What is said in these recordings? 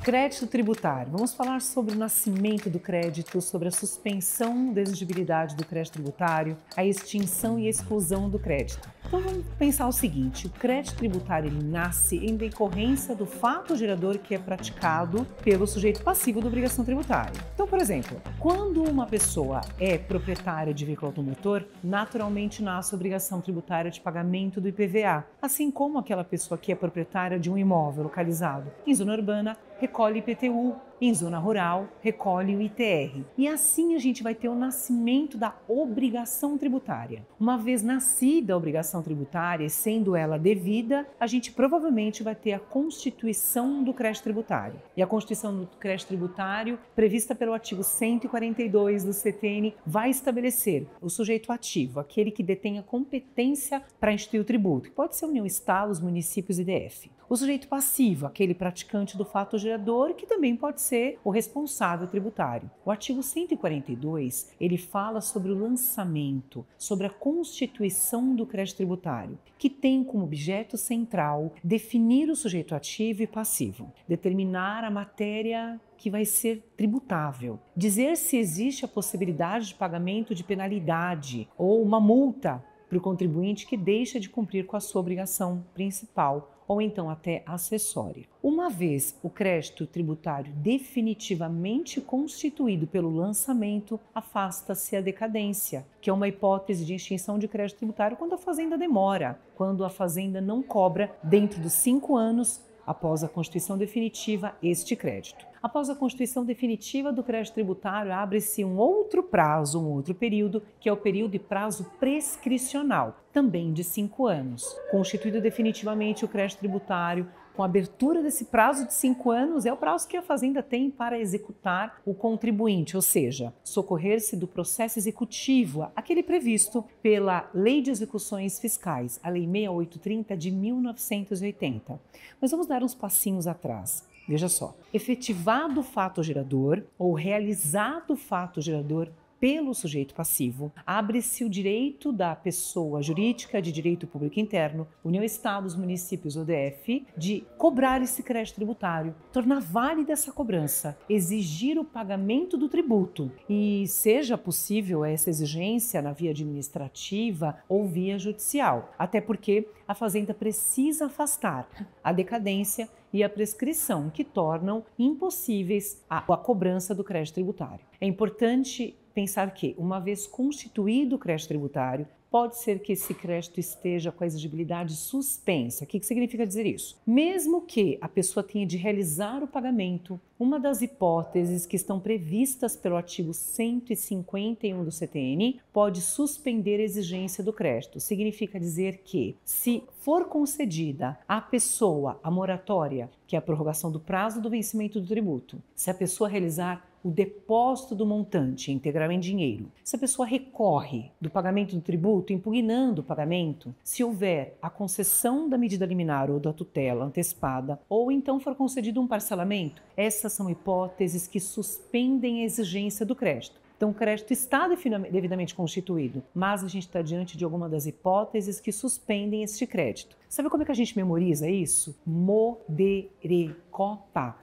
Crédito tributário. Vamos falar sobre o nascimento do crédito, sobre a suspensão da exigibilidade do crédito tributário, a extinção e exclusão do crédito. Então vamos pensar o seguinte, o crédito tributário ele nasce em decorrência do fato gerador que é praticado pelo sujeito passivo da obrigação tributária. Então, por exemplo, quando uma pessoa é proprietária de veículo automotor, naturalmente nasce a obrigação tributária de pagamento do IPVA, assim como aquela pessoa que é proprietária de um imóvel localizado em zona urbana, recolhe IPTU, em zona rural, recolhe o ITR. E assim a gente vai ter o nascimento da obrigação tributária. Uma vez nascida a obrigação tributária, sendo ela devida, a gente provavelmente vai ter a constituição do crédito tributário. E a constituição do crédito tributário, prevista pelo artigo 142 do CTN, vai estabelecer o sujeito ativo, aquele que detém a competência para instituir o tributo, que pode ser União, Estados, municípios e DF. O sujeito passivo, aquele praticante do fato gerador, que também pode ser o responsável tributário. O artigo 142, ele fala sobre o lançamento, sobre a constituição do crédito tributário, que tem como objeto central definir o sujeito ativo e passivo, determinar a matéria que vai ser tributável, dizer se existe a possibilidade de pagamento de penalidade ou uma multa para o contribuinte que deixa de cumprir com a sua obrigação principal ou então até acessória. Uma vez o crédito tributário definitivamente constituído pelo lançamento, afasta-se a decadência, que é uma hipótese de extinção de crédito tributário quando a fazenda demora, quando a fazenda não cobra dentro dos 5 anos após a constituição definitiva este crédito. Após a constituição definitiva do crédito tributário, abre-se um outro prazo, um outro período, que é o período de prazo prescricional, também de 5 anos. Constituído definitivamente o crédito tributário, com a abertura desse prazo de 5 anos, é o prazo que a Fazenda tem para executar o contribuinte, ou seja, socorrer-se do processo executivo, aquele previsto pela Lei de Execuções Fiscais, a Lei 6830 de 1980. Mas vamos dar uns passinhos atrás. Veja só, efetivado o fato gerador ou realizado o fato gerador pelo sujeito passivo, abre-se o direito da pessoa jurídica de direito público interno, União, Estados, municípios ou DF, de cobrar esse crédito tributário, tornar válida essa cobrança, exigir o pagamento do tributo e seja possível essa exigência na via administrativa ou via judicial, até porque a Fazenda precisa afastar a decadência e a prescrição, que tornam impossíveis a cobrança do crédito tributário. É importante pensar que, uma vez constituído o crédito tributário, pode ser que esse crédito esteja com a exigibilidade suspensa. O que significa dizer isso? Mesmo que a pessoa tenha de realizar o pagamento, uma das hipóteses que estão previstas pelo artigo 151 do CTN pode suspender a exigência do crédito. Significa dizer que, se for concedida à pessoa a moratória, que é a prorrogação do prazo do vencimento do tributo, se a pessoa realizar o depósito do montante integral em dinheiro, se a pessoa recorre do pagamento do tributo, impugnando o pagamento, se houver a concessão da medida liminar ou da tutela antecipada, ou então for concedido um parcelamento, essas são hipóteses que suspendem a exigência do crédito. Então, o crédito está devidamente constituído, mas a gente está diante de alguma das hipóteses que suspendem este crédito. Sabe como é que a gente memoriza isso? Moderecota.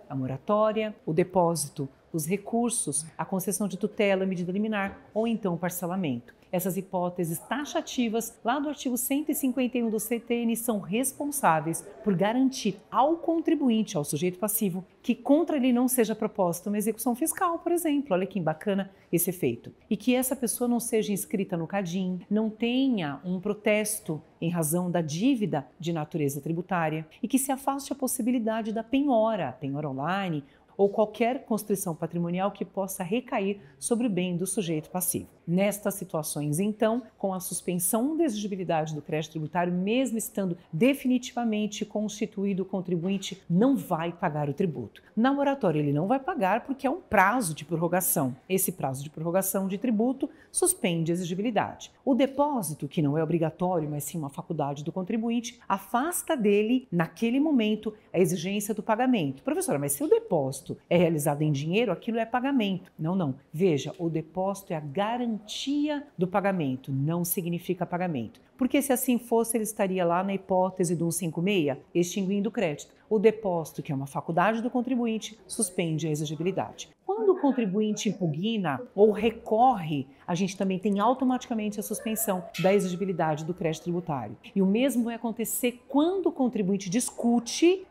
A moratória, o depósito, os recursos, a concessão de tutela, medida liminar ou então o parcelamento. Essas hipóteses taxativas, lá do artigo 151 do CTN, são responsáveis por garantir ao contribuinte, ao sujeito passivo, que contra ele não seja proposta uma execução fiscal, por exemplo. Olha que bacana esse efeito. E que essa pessoa não seja inscrita no CADIM, não tenha um protesto em razão da dívida de natureza tributária e que se afaste a possibilidade da penhora online, ou qualquer constrição patrimonial que possa recair sobre o bem do sujeito passivo. Nestas situações, então, com a suspensão da exigibilidade do crédito tributário, mesmo estando definitivamente constituído, o contribuinte não vai pagar o tributo. Na moratória, ele não vai pagar porque é um prazo de prorrogação. Esse prazo de prorrogação de tributo suspende a exigibilidade. O depósito, que não é obrigatório, mas sim uma faculdade do contribuinte, afasta dele, naquele momento, a exigência do pagamento. Professora, mas se o depósito é realizado em dinheiro, aquilo é pagamento. Não. Veja, o depósito é a garantia do pagamento, não significa pagamento. Porque se assim fosse, ele estaria lá na hipótese do 156, extinguindo o crédito. O depósito, que é uma faculdade do contribuinte, suspende a exigibilidade. Quando o contribuinte impugna ou recorre, a gente também tem automaticamente a suspensão da exigibilidade do crédito tributário. E o mesmo vai acontecer quando o contribuinte discute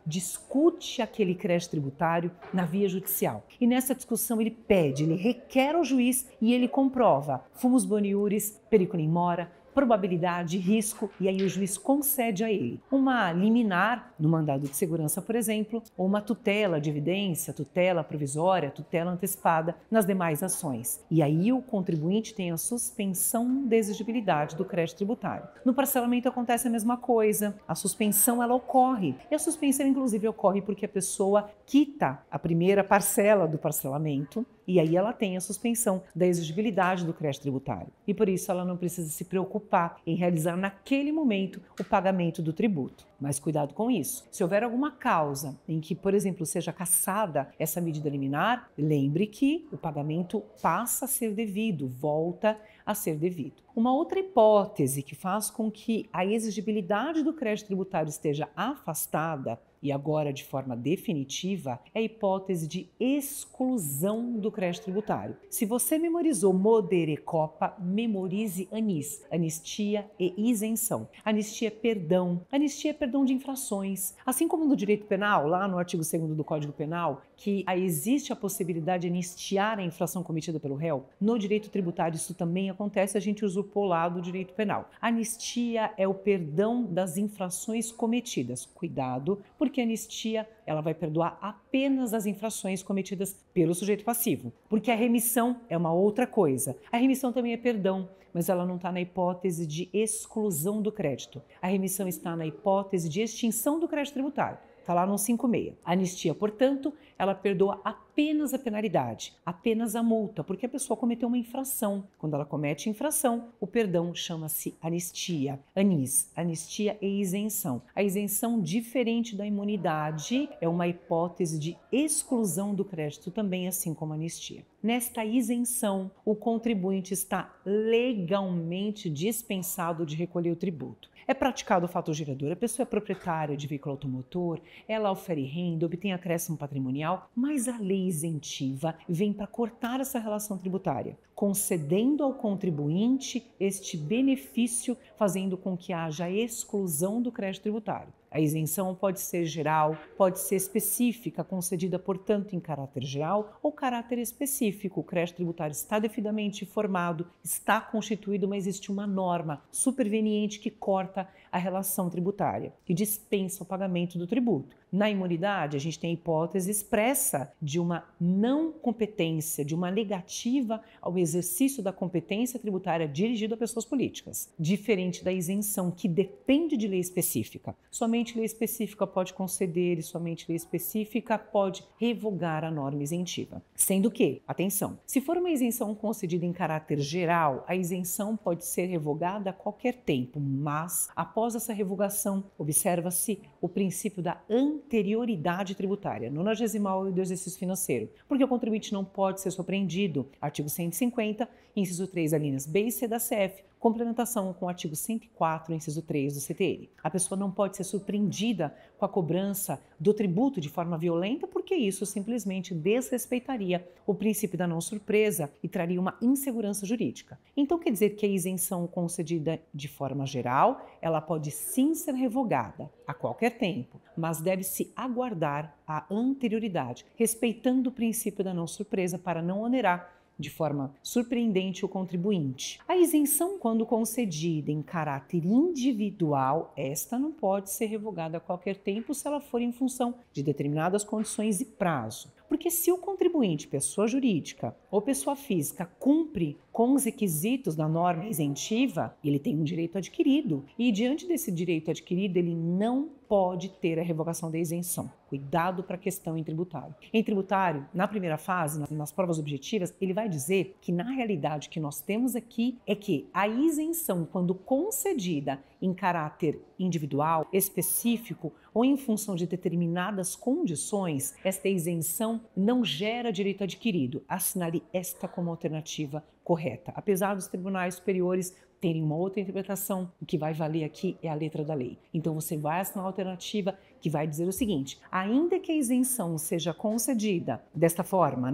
aquele crédito tributário na via judicial. E nessa discussão ele pede, ele requer ao juiz e ele comprova fumus boni iuris, periculum in mora, probabilidade, risco, e aí o juiz concede a ele uma liminar no mandado de segurança, por exemplo, ou uma tutela de evidência, tutela provisória, tutela antecipada nas demais ações. E aí o contribuinte tem a suspensão da exigibilidade do crédito tributário. No parcelamento acontece a mesma coisa. A suspensão ela ocorre. E a suspensão inclusive ocorre porque a pessoa quita a primeira parcela do parcelamento e aí ela tem a suspensão da exigibilidade do crédito tributário. E por isso ela não precisa se preocupar em realizar naquele momento o pagamento do tributo. Mas cuidado com isso. Se houver alguma causa em que, por exemplo, seja cassada essa medida liminar, lembre que o pagamento passa a ser devido, volta a ser devido. Uma outra hipótese que faz com que a exigibilidade do crédito tributário esteja afastada e agora de forma definitiva, é a hipótese de exclusão do crédito tributário. Se você memorizou modere copa, memorize ANIS, anistia e isenção. Anistia é perdão de infrações. Assim como no direito penal, lá no artigo 2º do Código Penal, que existe a possibilidade de anistiar a infração cometida pelo réu, no direito tributário isso também acontece, a gente usurpou lá do direito penal. Anistia é o perdão das infrações cometidas. Cuidado, porque a anistia ela vai perdoar apenas as infrações cometidas pelo sujeito passivo, porque a remissão é uma outra coisa. A remissão também é perdão, mas ela não está na hipótese de exclusão do crédito. A remissão está na hipótese de extinção do crédito tributário. Está lá no 56. A anistia, portanto, ela perdoa apenas a penalidade, apenas a multa, porque a pessoa cometeu uma infração. Quando ela comete infração, o perdão chama-se anistia. ANIS, anistia e isenção. A isenção, diferente da imunidade, é uma hipótese de exclusão do crédito também, assim como a anistia. Nesta isenção, o contribuinte está legalmente dispensado de recolher o tributo. É praticado o fator gerador, a pessoa é proprietária de veículo automotor, ela ofere renda, obtém acréscimo patrimonial, mas a lei isentiva vem para cortar essa relação tributária, concedendo ao contribuinte este benefício, fazendo com que haja exclusão do crédito tributário. A isenção pode ser geral, pode ser específica, concedida, portanto, em caráter geral ou caráter específico. O crédito tributário está devidamente formado, está constituído, mas existe uma norma superveniente que corta a relação tributária e dispensa o pagamento do tributo. Na imunidade, a gente tem a hipótese expressa de uma não competência, de uma negativa ao exercício da competência tributária dirigida a pessoas políticas, diferente da isenção, que depende de lei específica. Somente lei específica pode conceder e somente lei específica pode revogar a norma isentiva. Sendo que, atenção, se for uma isenção concedida em caráter geral, a isenção pode ser revogada a qualquer tempo, mas após essa revogação, observa-se o princípio da anterioridade tributária, 90º do exercício financeiro, porque o contribuinte não pode ser surpreendido. Artigo 150, inciso 3, alíneas B e C da CF, complementação com o artigo 104, inciso 3 do CTN. A pessoa não pode ser surpreendida com a cobrança do tributo de forma violenta, porque isso simplesmente desrespeitaria o princípio da não surpresa e traria uma insegurança jurídica. Então quer dizer que a isenção concedida de forma geral, ela pode sim ser revogada a qualquer tempo, mas deve-se aguardar a anterioridade, respeitando o princípio da não surpresa para não onerar de forma surpreendente o contribuinte. A isenção, quando concedida em caráter individual, esta não pode ser revogada a qualquer tempo se ela for em função de determinadas condições e prazo. Porque se o contribuinte, pessoa jurídica ou pessoa física, cumpre com os requisitos da norma isentiva, ele tem um direito adquirido. E diante desse direito adquirido, ele não pode ter a revogação da isenção. Cuidado para a questão em tributário. Em tributário, na primeira fase, nas provas objetivas, ele vai dizer que na realidade o que nós temos aqui é que a isenção, quando concedida em caráter individual, específico ou em função de determinadas condições, esta isenção não gera direito adquirido. Assinale esta como alternativa correta. Apesar dos tribunais superiores terem uma outra interpretação, o que vai valer aqui é a letra da lei. Então você vai assinar a alternativa que vai dizer o seguinte: ainda que a isenção seja concedida desta forma,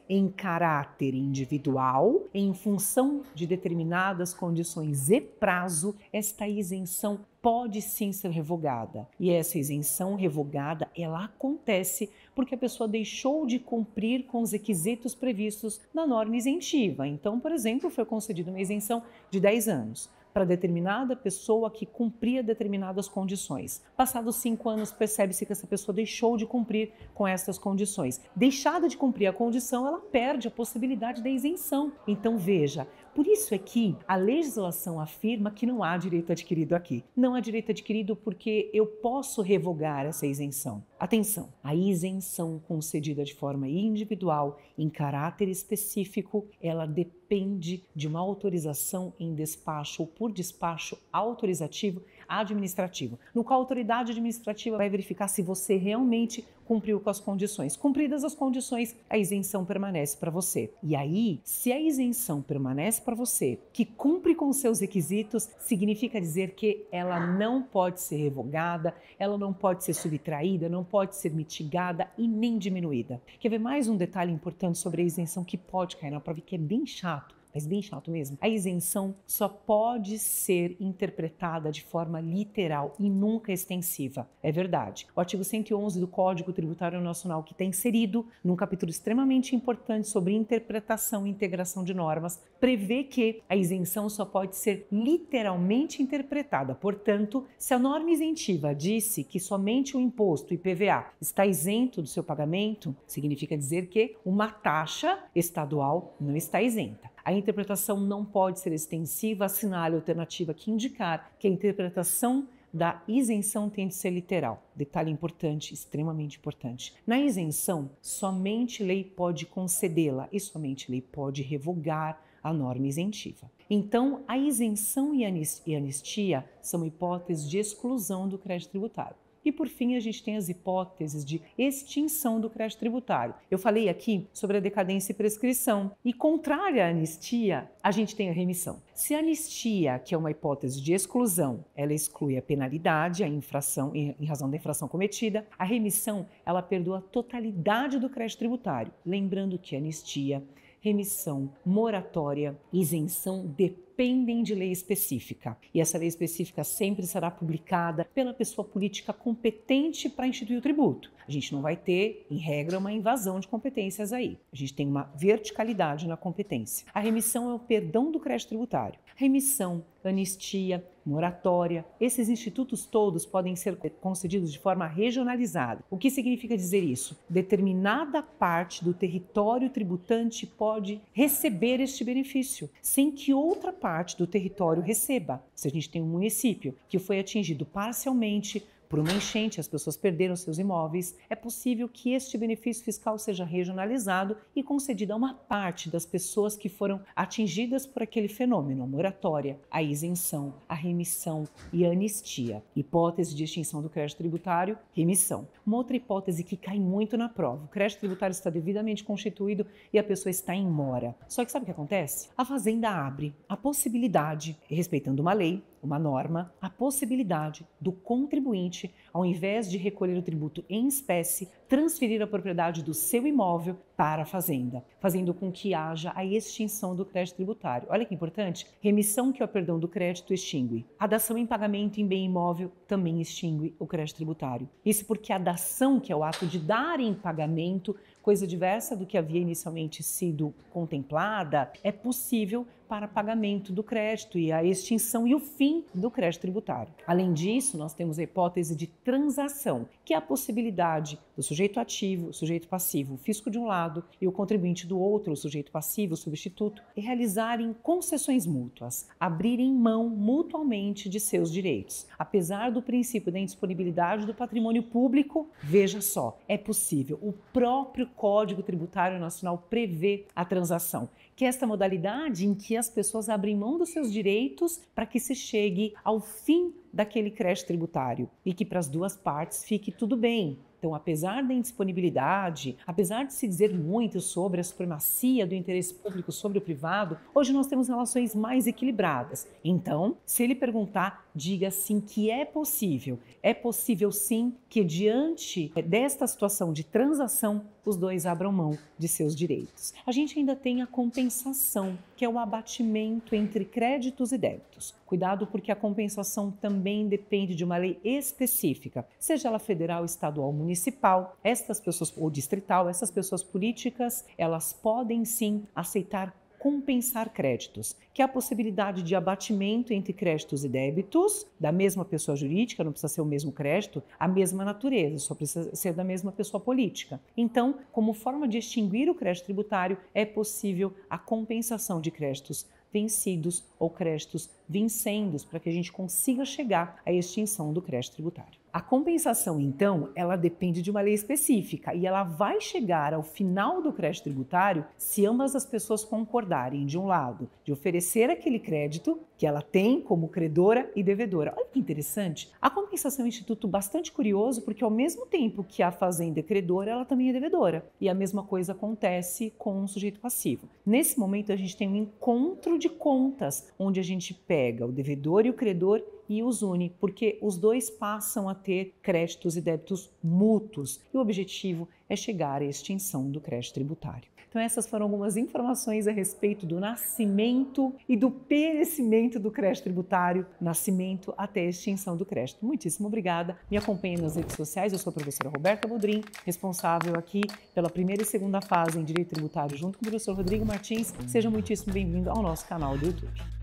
em caráter individual, em função de determinadas condições e prazo, esta isenção pode sim ser revogada. E essa isenção revogada, ela acontece porque a pessoa deixou de cumprir com os requisitos previstos na norma isentiva. Então, por exemplo, foi concedida uma isenção de 10 anos para determinada pessoa que cumpria determinadas condições. Passados 5 anos, percebe-se que essa pessoa deixou de cumprir com essas condições. Deixada de cumprir a condição, ela perde a possibilidade da isenção. Então, veja, por isso é que a legislação afirma que não há direito adquirido aqui. Não há direito adquirido porque eu posso revogar essa isenção. Atenção, a isenção concedida de forma individual, em caráter específico, ela depende de uma autorização em despacho ou por despacho autorizativo administrativo, no qual a autoridade administrativa vai verificar se você realmente cumpriu com as condições. Cumpridas as condições, a isenção permanece para você. E aí, se a isenção permanece para você, que cumpre com os seus requisitos, significa dizer que ela não pode ser revogada, ela não pode ser subtraída, não pode ser mitigada e nem diminuída. Quer ver mais um detalhe importante sobre a isenção que pode cair na prova e que é bem chato? Mas bem chato mesmo. A isenção só pode ser interpretada de forma literal e nunca extensiva. É verdade. O artigo 111 do Código Tributário Nacional, que está inserido num capítulo extremamente importante sobre interpretação e integração de normas, prevê que a isenção só pode ser literalmente interpretada. Portanto, se a norma isentiva disse que somente o imposto IPVA está isento do seu pagamento, significa dizer que uma taxa estadual não está isenta. A interpretação não pode ser extensiva, assinale a alternativa que indicar que a interpretação da isenção tem de ser literal. Detalhe importante, extremamente importante. Na isenção, somente lei pode concedê-la e somente lei pode revogar a norma isentiva. Então, a isenção e anistia são hipóteses de exclusão do crédito tributário. E, por fim, a gente tem as hipóteses de extinção do crédito tributário. Eu falei aqui sobre a decadência e prescrição. E, contrária à anistia, a gente tem a remissão. Se a anistia, que é uma hipótese de exclusão, ela exclui a penalidade, a infração, em razão da infração cometida, a remissão, ela perdoa a totalidade do crédito tributário. Lembrando que anistia, remissão, moratória, isenção dependem de lei específica. E essa lei específica sempre será publicada pela pessoa política competente para instituir o tributo. A gente não vai ter, em regra, uma invasão de competências aí. A gente tem uma verticalidade na competência. A remissão é o perdão do crédito tributário. Remissão, anistia, moratória, esses institutos todos podem ser concedidos de forma regionalizada. O que significa dizer isso? Determinada parte do território tributante pode receber este benefício, sem que outra parte do território receba. Se a gente tem um município que foi atingido parcialmente por uma enchente, as pessoas perderam seus imóveis, é possível que este benefício fiscal seja regionalizado e concedido a uma parte das pessoas que foram atingidas por aquele fenômeno, a moratória, a isenção, a remissão e a anistia. Hipótese de extinção do crédito tributário, remissão. Uma outra hipótese que cai muito na prova, o crédito tributário está devidamente constituído e a pessoa está em mora. Só que sabe o que acontece? A Fazenda abre a possibilidade, respeitando uma lei, uma norma, a possibilidade do contribuinte, ao invés de recolher o tributo em espécie, transferir a propriedade do seu imóvel para a fazenda, fazendo com que haja a extinção do crédito tributário. Olha que importante, remissão, que é o perdão do crédito, extingue. A dação em pagamento em bem imóvel também extingue o crédito tributário. Isso porque a dação, que é o ato de dar em pagamento, coisa diversa do que havia inicialmente sido contemplada, é possível para pagamento do crédito e a extinção e o fim do crédito tributário. Além disso, nós temos a hipótese de transação, que é a possibilidade do sujeito ativo, o sujeito passivo, o fisco de um lado e o contribuinte do outro, o sujeito passivo, o substituto, realizarem concessões mútuas, abrirem mão mutuamente de seus direitos. Apesar do princípio da indisponibilidade do patrimônio público, veja só, é possível. O próprio Código Tributário Nacional prevê a transação, que é esta modalidade em que as pessoas abrem mão dos seus direitos para que se chegue ao fim daquele crédito tributário e que para as duas partes fique tudo bem. Então, apesar da indisponibilidade, apesar de se dizer muito sobre a supremacia do interesse público sobre o privado, hoje nós temos relações mais equilibradas. Então, se ele perguntar, diga sim que é possível. É possível sim que diante desta situação de transação, os dois abram mão de seus direitos. A gente ainda tem a compensação, que é o abatimento entre créditos e débitos. Cuidado, porque a compensação também depende de uma lei específica, seja ela federal, estadual, municipal, estas pessoas, ou distrital, essas pessoas políticas, elas podem sim aceitar compensar créditos, que é a possibilidade de abatimento entre créditos e débitos da mesma pessoa jurídica, não precisa ser o mesmo crédito, a mesma natureza, só precisa ser da mesma pessoa política. Então, como forma de extinguir o crédito tributário, é possível a compensação de créditos vencidos ou créditos vincendos, para que a gente consiga chegar à extinção do crédito tributário. A compensação, então, ela depende de uma lei específica e ela vai chegar ao final do crédito tributário se ambas as pessoas concordarem, de um lado, de oferecer aquele crédito que ela tem como credora e devedora. Olha que interessante. A compensação é um instituto bastante curioso, porque ao mesmo tempo que a fazenda é credora, ela também é devedora. E a mesma coisa acontece com o sujeito passivo. Nesse momento, a gente tem um encontro de contas, onde a gente pega o devedor e o credor e os une, porque os dois passam a ter créditos e débitos mútuos. E o objetivo é chegar à extinção do crédito tributário. Então essas foram algumas informações a respeito do nascimento e do perecimento do crédito tributário, nascimento até a extinção do crédito. Muitíssimo obrigada. Me acompanhe nas redes sociais. Eu sou a professora Roberta Bodrim, responsável aqui pela primeira e segunda fase em Direito Tributário, junto com o professor Rodrigo Martins. Seja muitíssimo bem-vindo ao nosso canal do YouTube.